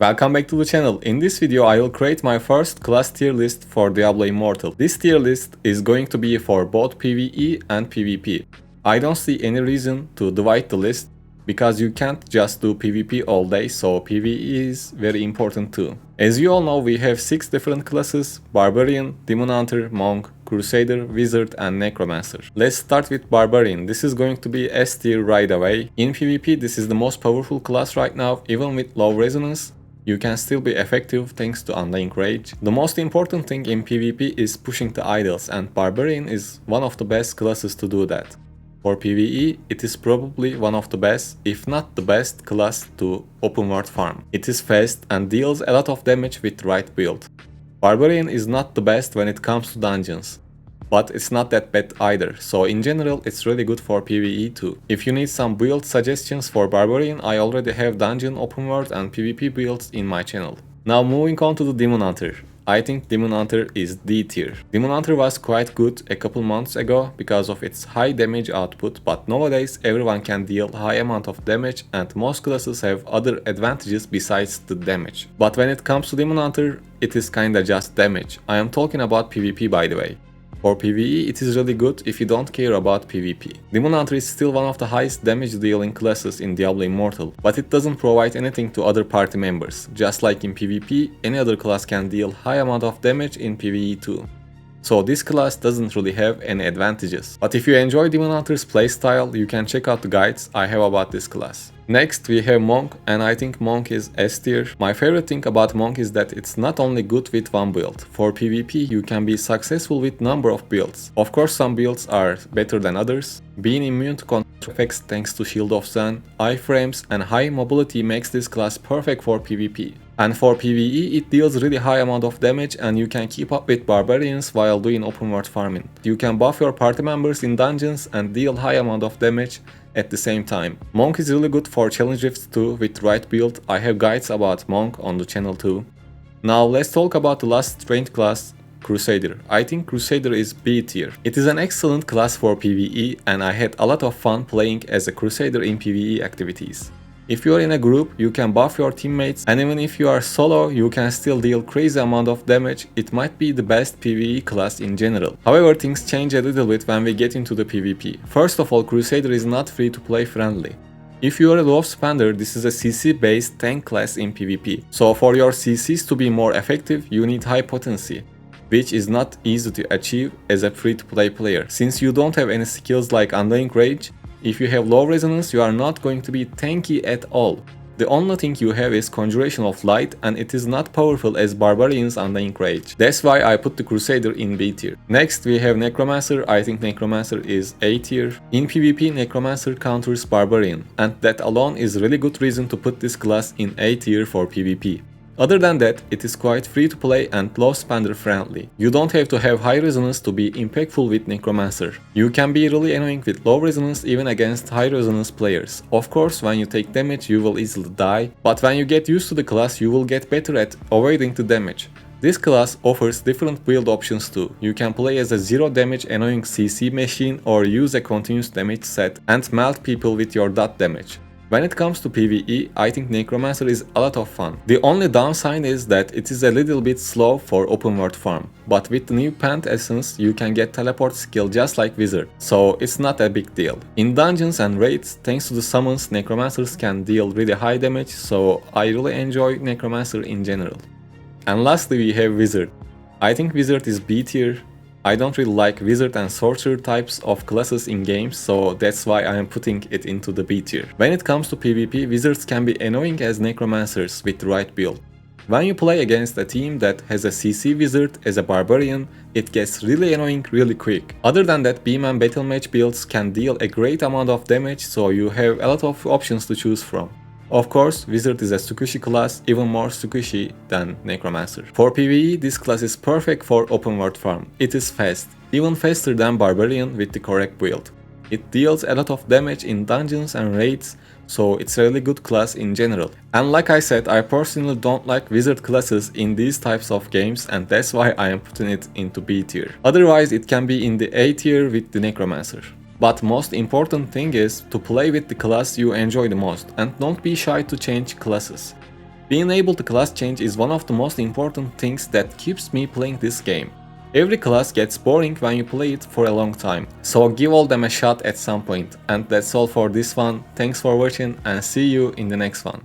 Welcome back to the channel. In this video I will create my first class tier list for Diablo Immortal. This tier list is going to be for both PvE and PvP. I don't see any reason to divide the list because you can't just do PvP all day, so PvE is very important too. As you all know, we have 6 different classes: Barbarian, Demon Hunter, Monk, Crusader, Wizard and Necromancer. Let's start with Barbarian. This is going to be S tier right away. In PvP this is the most powerful class right now. Even with low resonance, you can still be effective thanks to Undying Rage. The most important thing in PvP is pushing the idols, and Barbarian is one of the best classes to do that. For PvE, it is probably one of the best, if not the best class to open world farm. It is fast and deals a lot of damage with right build. Barbarian is not the best when it comes to dungeons, but it's not that bad either, so in general it's really good for PvE too. If you need some build suggestions for Barbarian, I already have dungeon, open world and PvP builds in my channel. Now moving on to the Demon Hunter. I think Demon Hunter is D tier. Demon Hunter was quite good a couple months ago because of its high damage output, but nowadays everyone can deal high amount of damage and most classes have other advantages besides the damage. But when it comes to Demon Hunter, it is kinda just damage. I am talking about PvP by the way. For PvE, it is really good if you don't care about PvP. Demon Hunter is still one of the highest damage dealing classes in Diablo Immortal, but it doesn't provide anything to other party members. Just like in PvP, any other class can deal high amount of damage in PvE too. So this class doesn't really have any advantages. But if you enjoy Demon Hunter's playstyle, you can check out the guides I have about this class. Next we have Monk, and I think Monk is S tier. My favorite thing about Monk is that it's not only good with one build. For PvP you can be successful with number of builds. Of course some builds are better than others. Being immune to counter effects thanks to Shield of Zen, iframes and high mobility makes this class perfect for PvP. And for PvE, it deals really high amount of damage and you can keep up with barbarians while doing open world farming. You can buff your party members in dungeons and deal high amount of damage at the same time. Monk is really good for challenge rifts too with right build. I have guides about Monk on the channel too. Now let's talk about the last strength class, Crusader. I think Crusader is B tier. It is an excellent class for PvE and I had a lot of fun playing as a Crusader in PvE activities. If you are in a group, you can buff your teammates, and even if you are solo, you can still deal crazy amount of damage. It might be the best PvE class in general. However, things change a little bit when we get into the PvP. First of all, Crusader is not free to play friendly. If you are a low spender, this is a CC based tank class in PvP. So for your CCs to be more effective, you need high potency, which is not easy to achieve as a free to play player. Since you don't have any skills like Undying Rage, if you have low resonance, you are not going to be tanky at all. The only thing you have is Conjuration of Light, and it is not powerful as Barbarian's Undying Rage. That's why I put the Crusader in B tier. Next we have Necromancer. I think Necromancer is A tier. In PvP, Necromancer counters Barbarian, and that alone is really good reason to put this class in A tier for PvP. Other than that, it is quite free to play and low spender friendly. You don't have to have high resonance to be impactful with Necromancer. You can be really annoying with low resonance even against high resonance players. Of course, when you take damage you will easily die, but when you get used to the class you will get better at avoiding the damage. This class offers different build options too. You can play as a zero damage annoying CC machine or use a continuous damage set and melt people with your dot damage. When it comes to PvE, I think Necromancer is a lot of fun. The only downside is that it is a little bit slow for open world farm, but with the new Pant Essence you can get teleport skill just like Wizard, so it's not a big deal. In dungeons and raids, thanks to the summons, Necromancers can deal really high damage, so I really enjoy Necromancer in general. And lastly we have Wizard. I think Wizard is B tier. I don't really like Wizard and Sorcerer types of classes in games, so that's why I am putting it into the B tier. When it comes to PvP, Wizards can be annoying as Necromancers with the right build. When you play against a team that has a CC Wizard as a Barbarian, it gets really annoying really quick. Other than that, Beam and Battle Mage builds can deal a great amount of damage, so you have a lot of options to choose from. Of course, Wizard is a squishy class, even more squishy than Necromancer. For PvE, this class is perfect for open world farm. It is fast, even faster than Barbarian with the correct build. It deals a lot of damage in dungeons and raids, so it's a really good class in general. And like I said, I personally don't like Wizard classes in these types of games, and that's why I am putting it into B tier. Otherwise, it can be in the A tier with the Necromancer. But most important thing is to play with the class you enjoy the most and don't be shy to change classes. Being able to class change is one of the most important things that keeps me playing this game. Every class gets boring when you play it for a long time, so give all them a shot at some point. And that's all for this one. Thanks for watching and see you in the next one.